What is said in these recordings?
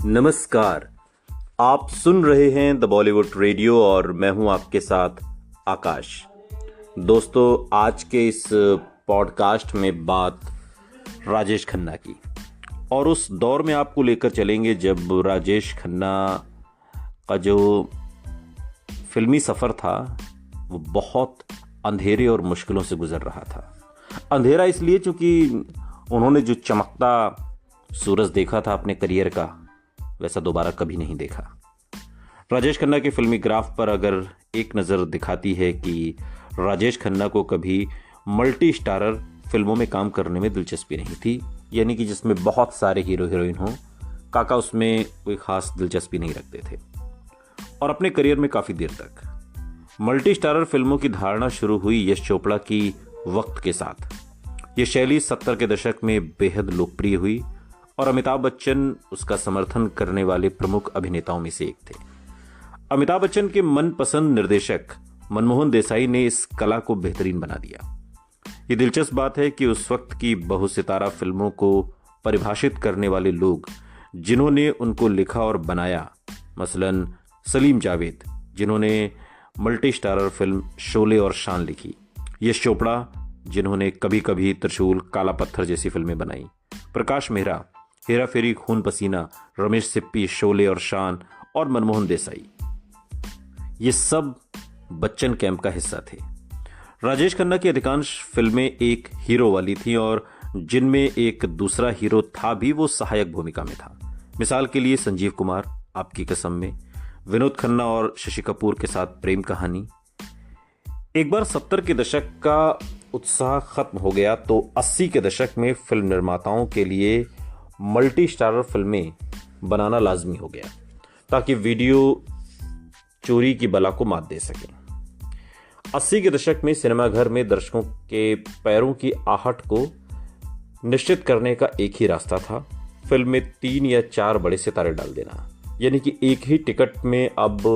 नमस्कार। आप सुन रहे हैं द बॉलीवुड रेडियो और मैं हूं आपके साथ आकाश। दोस्तों, आज के इस पॉडकास्ट में बात राजेश खन्ना की और उस दौर में आपको लेकर चलेंगे जब राजेश खन्ना का जो फिल्मी सफ़र था वो बहुत अंधेरे और मुश्किलों से गुजर रहा था। अंधेरा इसलिए क्योंकि उन्होंने जो चमकता सूरज देखा था अपने करियर का, वैसा दोबारा कभी नहीं देखा। राजेश खन्ना के फिल्मी ग्राफ पर अगर एक नज़र दिखाती है कि राजेश खन्ना को कभी मल्टी स्टारर फिल्मों में काम करने में दिलचस्पी नहीं थी, यानी कि जिसमें बहुत सारे हीरो हीरोइन हों। काका उसमें कोई ख़ास दिलचस्पी नहीं रखते थे और अपने करियर में काफ़ी देर तक मल्टी स्टारर फिल्मों की धारणा शुरू हुई यश चोपड़ा की वक्त के साथ। ये शैली 70 के दशक में बेहद लोकप्रिय हुई और अमिताभ बच्चन उसका समर्थन करने वाले प्रमुख अभिनेताओं में से एक थे। अमिताभ बच्चन के मनपसंद निर्देशक मनमोहन देसाई ने इस कला को बेहतरीन बना दिया। ये दिलचस्प बात है कि उस वक्त की बहुसितारा फिल्मों को परिभाषित करने वाले लोग जिन्होंने उनको लिखा और बनाया, मसलन सलीम जावेद जिन्होंने मल्टी स्टारर फिल्म शोले और शान लिखी, यश चोपड़ा जिन्होंने कभी कभी त्रिशूल, काला पत्थर जैसी फिल्में बनाई, प्रकाश मेहरा, हेरा फेरी, खून पसीना, रमेश सिप्पी, शोले और शान और मनमोहन देसाई, ये सब बच्चन कैंप का हिस्सा थे। राजेश खन्ना की अधिकांश फिल्में एक हीरो वाली थीं और जिनमें एक दूसरा हीरो था भी वो सहायक भूमिका में था। मिसाल के लिए संजीव कुमार आपकी कसम में, विनोद खन्ना और शशि कपूर के साथ प्रेम कहानी। एक बार 70 के दशक का उत्साह खत्म हो गया तो 80 के दशक में फिल्म निर्माताओं के लिए मल्टी स्टारर फिल्में बनाना लाजमी हो गया ताकि वीडियो चोरी की बला को मात दे सकें। 80 के दशक में सिनेमाघर में दर्शकों के पैरों की आहट को निश्चित करने का एक ही रास्ता था, फिल्म में 3 या 4 बड़े सितारे डाल देना। यानी कि एक ही टिकट में अब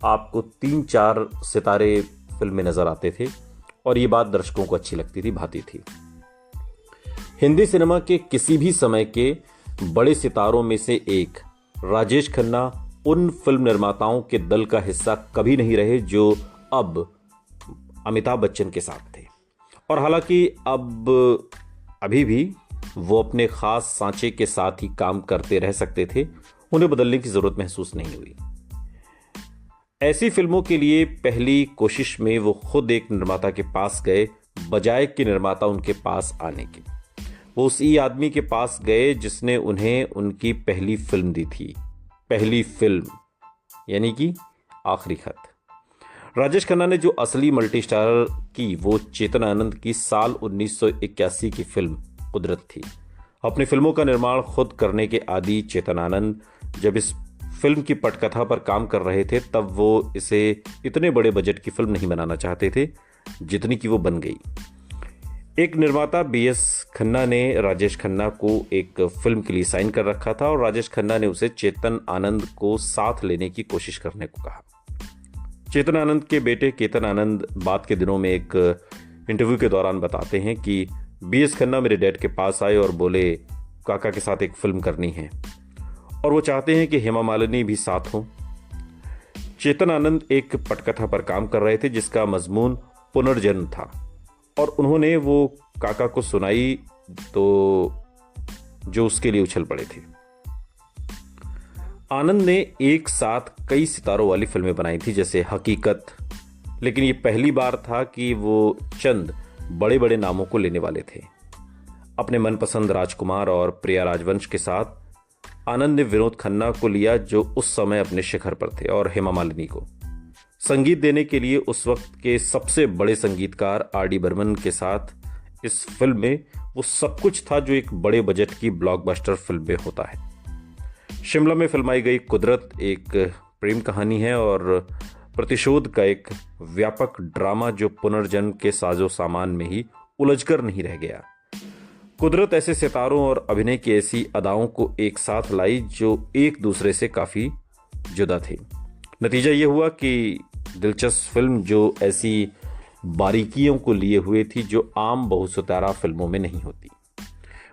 आपको 3-4 सितारे फिल्म में नजर आते थे और ये बात दर्शकों को अच्छी लगती थी, भाती थी। हिंदी सिनेमा के किसी भी समय के बड़े सितारों में से एक राजेश खन्ना उन फिल्म निर्माताओं के दल का हिस्सा कभी नहीं रहे जो अब अमिताभ बच्चन के साथ थे। और हालांकि अभी भी वो अपने खास सांचे के साथ ही काम करते रह सकते थे, उन्हें बदलने की जरूरत महसूस नहीं हुई। ऐसी फिल्मों के लिए पहली कोशिश में वो खुद एक निर्माता के पास गए बजाय कि निर्माता उनके पास आने के। वो उसी आदमी के पास गए जिसने उन्हें उनकी पहली फिल्म दी थी, पहली फिल्म यानी कि आखिरी खत। राजेश खन्ना ने जो असली मल्टी स्टारर की वो चेतन आनंद की साल 1981 की फिल्म कुदरत थी। अपनी फिल्मों का निर्माण खुद करने के आदी चेतन आनंद जब इस फिल्म की पटकथा पर काम कर रहे थे तब वो इसे इतने बड़े बजट की फिल्म नहीं बनाना चाहते थे जितनी कि वो बन गई। एक निर्माता BS खन्ना ने राजेश खन्ना को एक फिल्म के लिए साइन कर रखा था और राजेश खन्ना ने उसे चेतन आनंद को साथ लेने की कोशिश करने को कहा। चेतन आनंद के बेटे केतन आनंद बाद के दिनों में एक इंटरव्यू के दौरान बताते हैं कि BS खन्ना मेरे डैड के पास आए और बोले काका के साथ एक फिल्म करनी है और वो चाहते हैं कि हेमा मालिनी भी साथ हो। चेतन आनंद एक पटकथा पर काम कर रहे थे जिसका मजमून पुनर्जन्म था और उन्होंने वो काका को सुनाई तो जो उसके लिए उछल पड़े थे। आनंद ने एक साथ कई सितारों वाली फिल्में बनाई थी जैसे हकीकत, लेकिन ये पहली बार था कि वो चंद बड़े बड़े नामों को लेने वाले थे। अपने मनपसंद राजकुमार और प्रिया राजवंश के साथ आनंद ने विनोद खन्ना को लिया जो उस समय अपने शिखर पर थे और हेमा मालिनी को संगीत देने के लिए उस वक्त के सबसे बड़े संगीतकार RD बर्मन के साथ इस फिल्म में वो सब कुछ था जो एक बड़े बजट की ब्लॉकबस्टर फिल्म में होता है। शिमला में फिल्माई गई कुदरत एक प्रेम कहानी है और प्रतिशोध का एक व्यापक ड्रामा जो पुनर्जन्म के साजो सामान में ही उलझकर नहीं रह गया। कुदरत ऐसे सितारों और अभिनय की ऐसी अदाओं को एक साथ लाई जो एक दूसरे से काफी जुदा थे। नतीजा ये हुआ कि दिलचस्प फिल्म जो ऐसी बारीकियों को लिए हुए थी जो आम बहुसितारा फिल्मों में नहीं होती।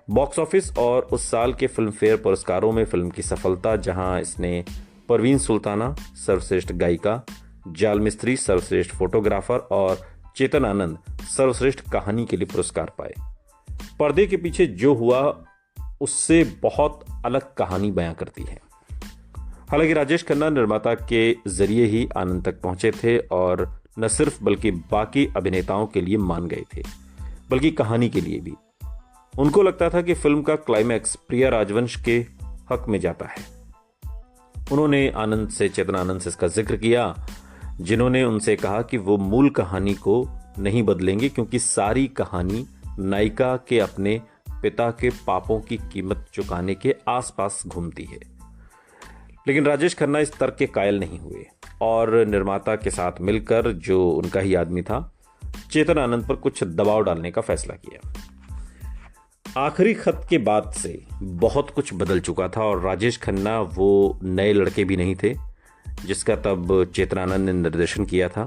बॉक्स ऑफिस और उस साल के फिल्म फेयर पुरस्कारों में फिल्म की सफलता, जहां इसने परवीन सुल्ताना सर्वश्रेष्ठ गायिका, जाल मिस्त्री सर्वश्रेष्ठ फोटोग्राफर और चेतन आनंद सर्वश्रेष्ठ कहानी के लिए पुरस्कार पाए। पर्दे के पीछे जो हुआ उससे बहुत अलग कहानी बयां करती है। हालांकि राजेश खन्ना निर्माता के जरिए ही आनंद तक पहुंचे थे और न सिर्फ बल्कि बाकी अभिनेताओं के लिए मान गए थे, बल्कि कहानी के लिए भी। उनको लगता था कि फिल्म का क्लाइमैक्स प्रिया राजवंश के हक में जाता है। उन्होंने चेतन आनंद से इसका जिक्र किया, जिन्होंने उनसे कहा कि वो मूल कहानी को नहीं बदलेंगे, क्योंकि सारी कहानी नायिका के अपने पिता के पापों की कीमत चुकाने के आसपास घूमती है। लेकिन राजेश खन्ना इस तर्क के कायल नहीं हुए और निर्माता के साथ मिलकर, जो उनका ही आदमी था, चेतन आनंद पर कुछ दबाव डालने का फैसला किया। आखिरी खत के बाद से बहुत कुछ बदल चुका था और राजेश खन्ना वो नए लड़के भी नहीं थे जिसका तब चेतन आनंद ने निर्देशन किया था,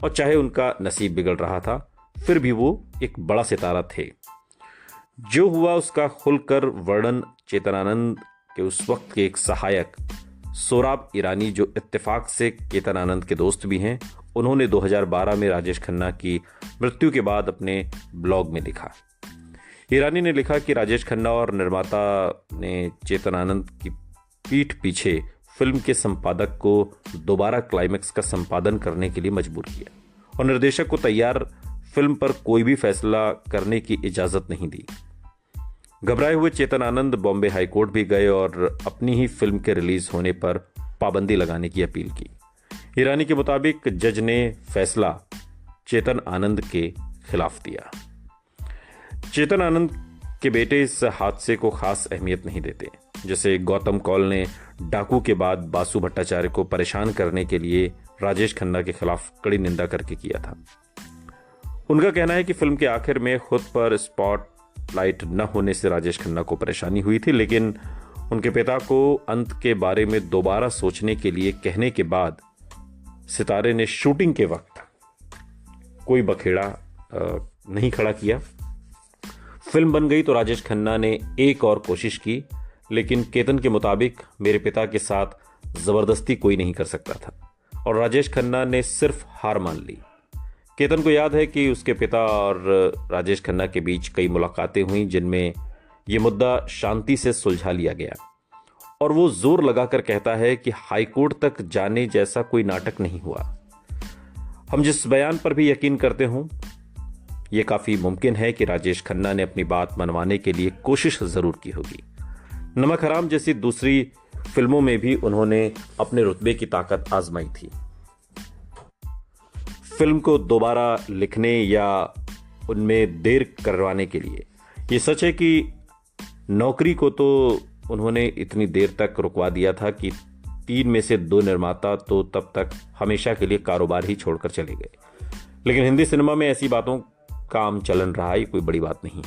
और चाहे उनका नसीब बिगड़ रहा था फिर भी वो एक बड़ा सितारा थे। जो हुआ उसका खुलकर वर्णन चेतन आनंद के उस वक्त के एक सहायक सोराब ईरानी, जो इत्तेफाक से चेतन आनंद के दोस्त भी हैं, उन्होंने 2012 में राजेश खन्ना की मृत्यु के बाद अपने ब्लॉग में लिखा। ईरानी ने लिखा कि राजेश खन्ना और निर्माता ने चेतन आनंद की पीठ पीछे फिल्म के संपादक को दोबारा क्लाइमैक्स का संपादन करने के लिए मजबूर किया और निर्देशक को तैयार फिल्म पर कोई भी फैसला करने की इजाजत नहीं दी। घबराए हुए चेतन आनंद बॉम्बे हाईकोर्ट भी गए और अपनी ही फिल्म के रिलीज होने पर पाबंदी लगाने की अपील की। ईरानी के मुताबिक जज ने फैसला चेतन आनंद के खिलाफ दिया। चेतन आनंद के बेटे इस हादसे को खास अहमियत नहीं देते। जैसे गौतम कौल ने डाकू के बाद बासु भट्टाचार्य को परेशान करने के लिए राजेश खन्ना के खिलाफ कड़ी निंदा करके किया था। उनका कहना है कि फिल्म के आखिर में खुद पर स्पॉटलाइट न होने से राजेश खन्ना को परेशानी हुई थी, लेकिन उनके पिता को अंत के बारे में दोबारा सोचने के लिए कहने के बाद सितारे ने शूटिंग के वक्त कोई बखेड़ा नहीं खड़ा किया। फिल्म बन गई तो राजेश खन्ना ने एक और कोशिश की, लेकिन केतन के मुताबिक मेरे पिता के साथ जबरदस्ती कोई नहीं कर सकता था और राजेश खन्ना ने सिर्फ हार मान ली। केतन को याद है कि उसके पिता और राजेश खन्ना के बीच कई मुलाकातें हुई जिनमें यह मुद्दा शांति से सुलझा लिया गया, और वो जोर लगाकर कहता है कि हाईकोर्ट तक जाने जैसा कोई नाटक नहीं हुआ। हम जिस बयान पर भी यकीन करते हों, यह काफी मुमकिन है कि राजेश खन्ना ने अपनी बात मनवाने के लिए कोशिश जरूर की होगी। नमक हराम जैसी दूसरी फिल्मों में भी उन्होंने अपने रुतबे की ताकत आजमाई थी। फिल्म को दोबारा लिखने या उनमें देर करवाने के लिए। ये सच है कि नौकरी को तो उन्होंने इतनी देर तक रुकवा दिया था कि 3 में से 2 निर्माता तो तब तक हमेशा के लिए कारोबार ही छोड़कर चले गए। लेकिन हिंदी सिनेमा में ऐसी बातों का आम चलन रहा, ये कोई बड़ी बात नहीं।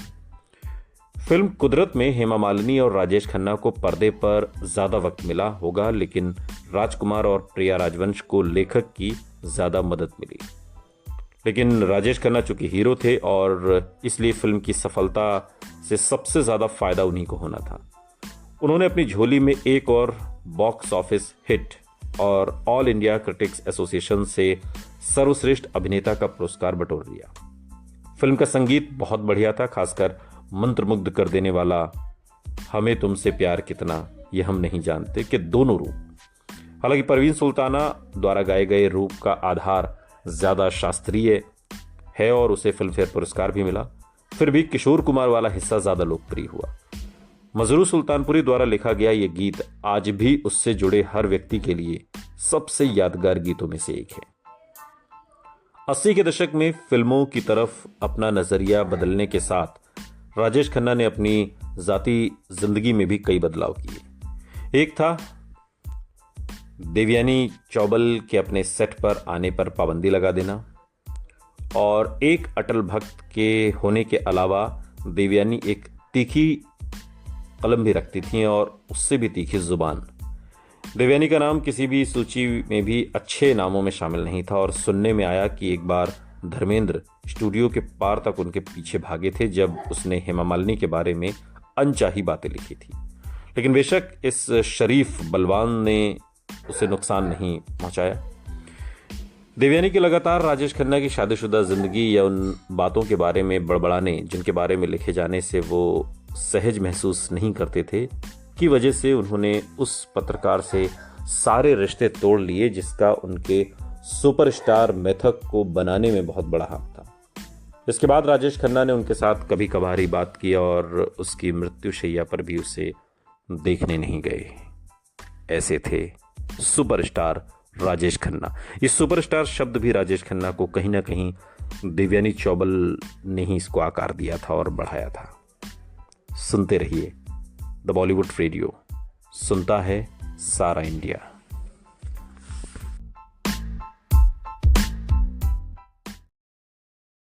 फिल्म कुदरत में हेमा मालिनी और राजेश खन्ना को पर्दे पर ज्यादा वक्त मिला होगा, लेकिन राजकुमार और प्रिया राजवंश को लेखक की ज्यादा मदद मिली। लेकिन राजेश खन्ना चूंकि हीरो थे और इसलिए फिल्म की सफलता से सबसे ज्यादा फायदा उन्हीं को होना था। उन्होंने अपनी झोली में एक और बॉक्स ऑफिस हिट और ऑल इंडिया क्रिटिक्स एसोसिएशन से सर्वश्रेष्ठ अभिनेता का पुरस्कार बटोर लिया। फिल्म का संगीत बहुत बढ़िया था, खासकर मंत्रमुग्ध कर देने वाला हमें तुमसे प्यार कितना ये हम नहीं जानते के दोनों रूप। हालांकि परवीन सुल्ताना द्वारा गाए गए रूप का आधार ज्यादा शास्त्रीय है और उसे फिल्म फेयर पुरस्कार भी मिला, फिर भी किशोर कुमार वाला हिस्सा ज्यादा लोकप्रिय हुआ। मजरू सुल्तानपुरी द्वारा लिखा गया यह गीत आज भी उससे जुड़े हर व्यक्ति के लिए सबसे यादगार गीतों में से एक है। 80 के दशक में फिल्मों की तरफ अपना नजरिया बदलने के साथ राजेश खन्ना ने अपनी जाती जिंदगी में भी कई बदलाव किए। एक था देवयानी चौबल के अपने सेट पर आने पर पाबंदी लगा देना, और एक अटल भक्त के होने के अलावा देवयानी एक तीखी कलम भी रखती थी और उससे भी तीखी जुबान। देवयानी का नाम किसी भी सूची में भी अच्छे नामों में शामिल नहीं था, और सुनने में आया कि एक बार धर्मेंद्र स्टूडियो के पार तक उनके पीछे भागे थे जब उसने हेमा मालिनी के बारे में अनचाही बातें लिखी थी। लेकिन बेशक इस शरीफ बलवान ने उसे नुकसान नहीं पहुंचाया। देवयानी की लगातार राजेश खन्ना की शादीशुदा जिंदगी या उन बातों के बारे में बड़बड़ाने जिनके बारे में लिखे जाने से वो सहज महसूस नहीं करते थे, की वजह से उन्होंने उस पत्रकार से सारे रिश्ते तोड़ लिए जिसका उनके सुपरस्टार मिथक को बनाने में बहुत बड़ा हाथ था। इसके बाद राजेश खन्ना ने उनके साथ कभी कभार ही बात की और उसकी मृत्युशैया पर भी उसे देखने नहीं गए। ऐसे थे सुपरस्टार राजेश खन्ना। इस सुपरस्टार शब्द भी राजेश खन्ना को कहीं ना कहीं देवयानी चौबल ने ही इसको आकार दिया था और बढ़ाया था। सुनते रहिए द बॉलीवुड रेडियो, सुनता है सारा इंडिया।